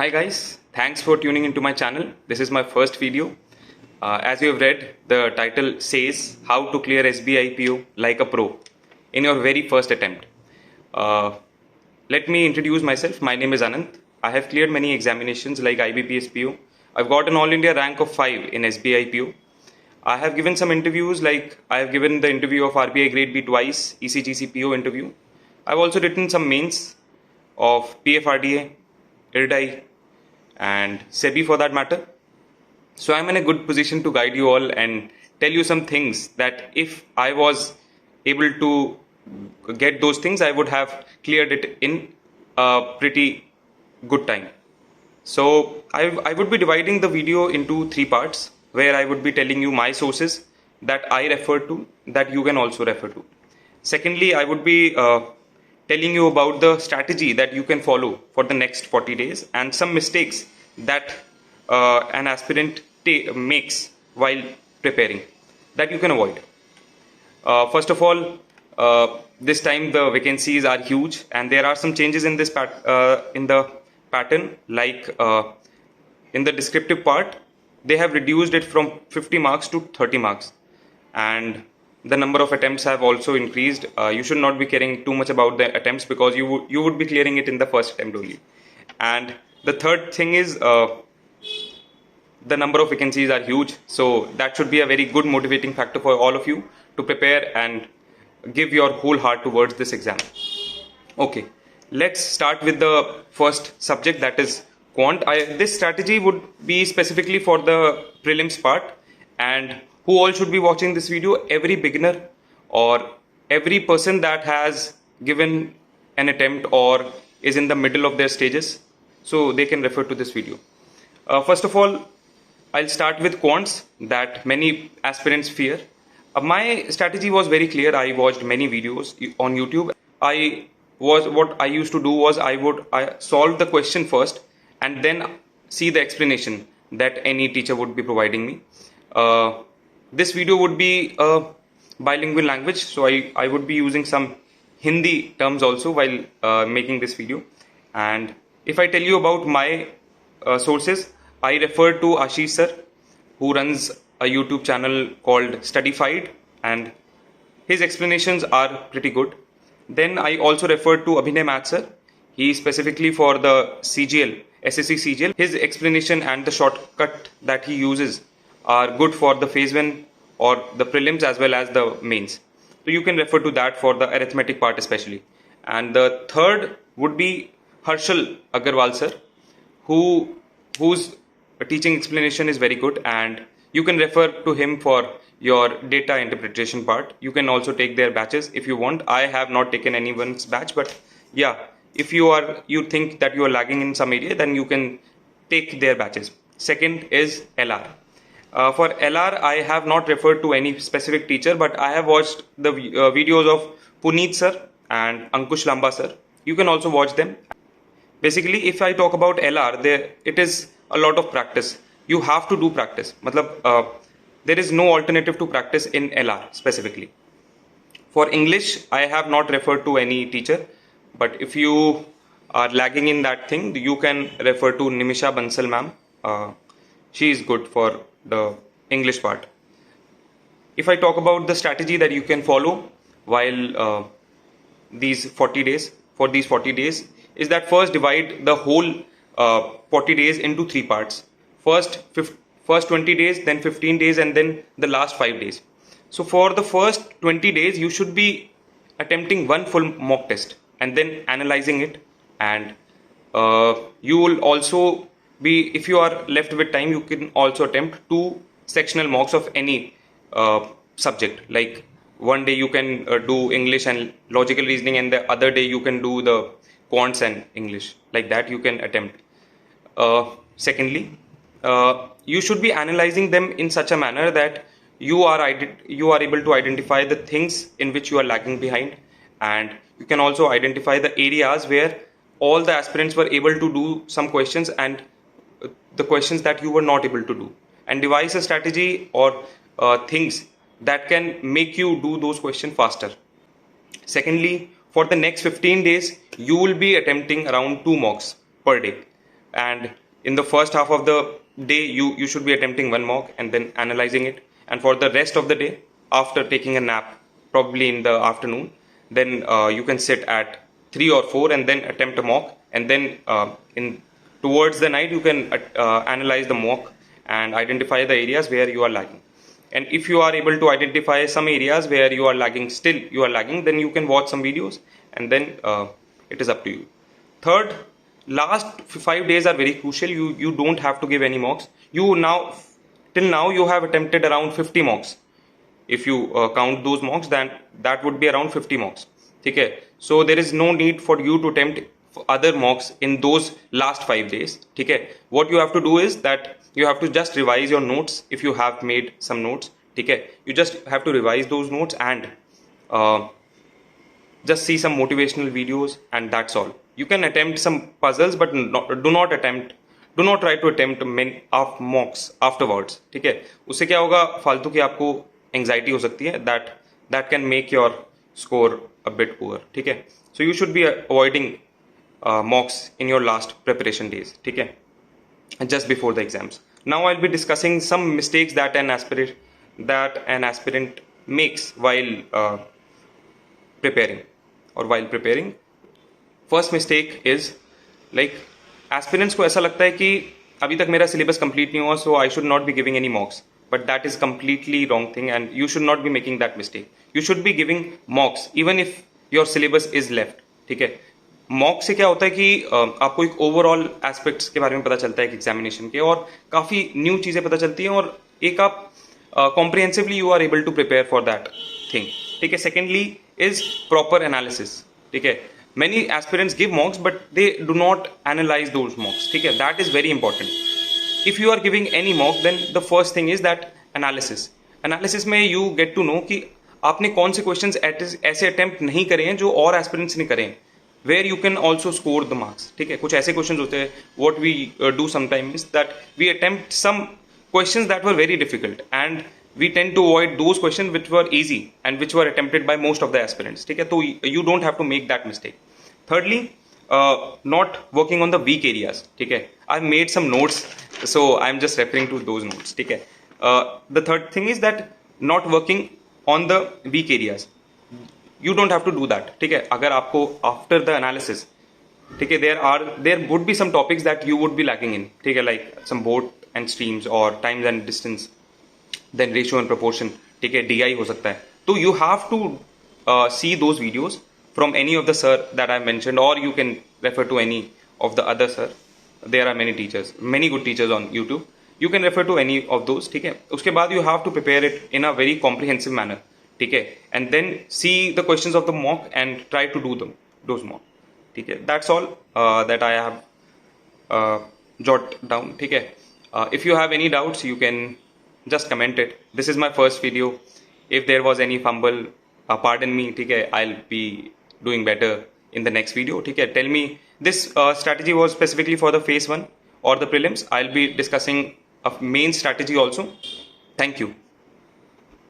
Hi guys, thanks for tuning into my channel. This is my first video. As you have read, the title says how to clear SBI PO like a pro in your very first attempt. Let me introduce myself. My name is Anant. I have cleared many examinations like IBPS PO. I've got an All India rank of 5 in SBI PO. I have given some interviews, like I have given the interview of RBI Grade B twice, ECGC PO interview. I've also written some mains of PFRDA, IRDAI and SEBI for that matter. So I'm in a good position to guide you all and tell you some things that if I was able to get those things, I would have cleared it in a pretty good time. So I would be dividing the video into 3 parts where I would be telling you my sources that I refer to, that you can also refer to. Secondly, I would be telling you about the strategy that you can follow for the next 40 days and some mistakes that an aspirant makes while preparing that you can avoid. First of all, this time the vacancies are huge and there are some changes in this in the pattern, like in the descriptive part they have reduced it from 50 marks to 30 marks and the number of attempts have also increased. You should not be caring too much about the attempts because you would be clearing it in the first attempt only. And the third thing is the number of vacancies are huge, so that should be a very good motivating factor for all of you to prepare and give your whole heart towards this exam. Okay, let's start with the first subject, that is quant. This strategy would be specifically for the prelims part, and who all should be watching this video? Every beginner or every person that has given an attempt or is in the middle of their stages, so they can refer to this video. First of all, I'll start with quants that many aspirants fear. My strategy was very clear. I watched many videos on YouTube. What I used to do was I solve the question first and then see the explanation that any teacher would be providing me. This video would be a bilingual language, so I would be using some Hindi terms also while making this video. And if I tell you about my sources, I refer to Ashish sir, who runs a YouTube channel called Studyfied, and his explanations are pretty good. Then I also refer to Abhinay Math sir. He specifically for the CGL, SSC CGL. His explanation and the shortcut that he uses are good for the phase 1 or the prelims as well as the mains. So you can refer to that for the arithmetic part especially. And the third would be Harshal Agarwal sir, whose teaching explanation is very good, and you can refer to him for your data interpretation part. You can also take their batches if you want. I have not taken anyone's batch, but yeah, if you think that you are lagging in some area, then you can take their batches. Second is LR. For LR, I have not referred to any specific teacher, but I have watched the videos of Puneet sir and Ankush Lamba sir. You can also watch them. Basically, if I talk about LR, it is a lot of practice. You have to do practice. There is no alternative to practice in LR specifically. For English, I have not referred to any teacher, but if you are lagging in that thing, you can refer to Nimisha Bansal ma'am. She is good for the English part. If I talk about the strategy that you can follow while these 40 days, is that first divide the whole 40 days into 3 parts. First 20 days, then 15 days, and then the last 5 days. So for the first 20 days, you should be attempting one full mock test and then analyzing it. And you will also be, if you are left with time, you can also attempt 2 sectional mocks of any subject. Like one day you can do English and logical reasoning, and the other day you can do the quants and English. Like that you can attempt. Secondly, you should be analyzing them in such a manner that you are able to identify the things in which you are lagging behind, and you can also identify the areas where all the aspirants were able to do some questions and the questions that you were not able to do, and devise a strategy or things that can make you do those questions faster. Secondly, for the next 15 days, you will be attempting around 2 mocks per day. and in the first half of the day you should be attempting one mock and then analyzing it, and for the rest of the day after taking a nap probably in the afternoon, then you can sit at 3 or 4 and then attempt a mock, and then in towards the night you can analyze the mock and identify the areas where you are lagging. And if you are able to identify some areas where you are lagging, then you can watch some videos, and then it is up to you. Third, last 5 days are very crucial. You don't have to give any mocks. Till now you have attempted around 50 mocks. If you count those mocks, then that would be around 50 mocks. Okay, so there is no need for you to attempt other mocks in those last 5 days. Okay, what you have to do is that you have to just revise your notes if you have made some notes. Okay, you just have to revise those notes and just see some motivational videos, and that's all. You can attempt some puzzles, but do not try to attempt many of mocks afterwards. ठीक है, उससे क्या होगा, फालतू की आपको anxiety हो सकती है, that can make your score a bit poor. ठीक है, so you should be avoiding mocks in your last preparation days. ठीक है, just before the exams. Now I'll be discussing some mistakes that an aspirant makes while preparing. First mistake is like aspirants को ऐसा लगता है कि अभी तक मेरा syllabus complete नहीं हुआ, so I should not be giving any mocks. But that is completely wrong thing, and you should not be making that mistake. You should be giving mocks even if your syllabus is left. ठीक है, mock से क्या होता है कि आपको एक overall aspects के बारे में पता चलता है एक एग्जामिनेशन के, और काफ़ी न्यू चीज़ें पता चलती हैं, और एक आप comprehensively you are able to prepare for that thing. ठीक है, सेकेंडली इज प्रॉपर एनालिसिस. ठीक है, many aspirants give mocks but they do not analyze those mocks. ठीक है, that is very important. If you are giving any mock, then the first thing is that analysis में you get to know कि आपने कौन से questions ऐसे attempt नहीं करे हैं जो और aspirants ने करे हैं, where you can also score the marks. ठीक है, कुछ ऐसे questions होते हैं, what we do sometimes is that we attempt some questions that were very difficult and we tend to avoid those questions which were easy and which were attempted by most of the aspirants. ठीक है, तो you don't have to make that mistake. Thirdly, not working on the weak areas. ठीक है, I've made some notes, so I'm just referring to those notes. ठीक है, the third thing is that not working on the weak areas. You don't have to do that. ठीक है, अगर आपको after the analysis, ठीक है, there would be some topics that you would be lacking in. ठीक है, like some board and streams or times and distance, then ratio and proportion. ठीक है, DI हो सकता है, तो you have to see those videos from any of the sir that I mentioned, or you can refer to any of the other sir. There are many good teachers on YouTube. You can refer to any of those. ठीक है, उसके बाद you have to prepare it in a very comprehensive manner. ठीक है, and then see the questions of the mock and try to do those mock. ठीक है, that's all that I have jotted down. ठीक है, if you have any doubts you can just comment it. This is my first video. If there was any fumble, pardon me. ठीक है, I'll be doing better in the next video. ठीक है, tell me. This strategy was specifically for the phase 1 or the prelims. I'll be discussing a main strategy also. Thank you.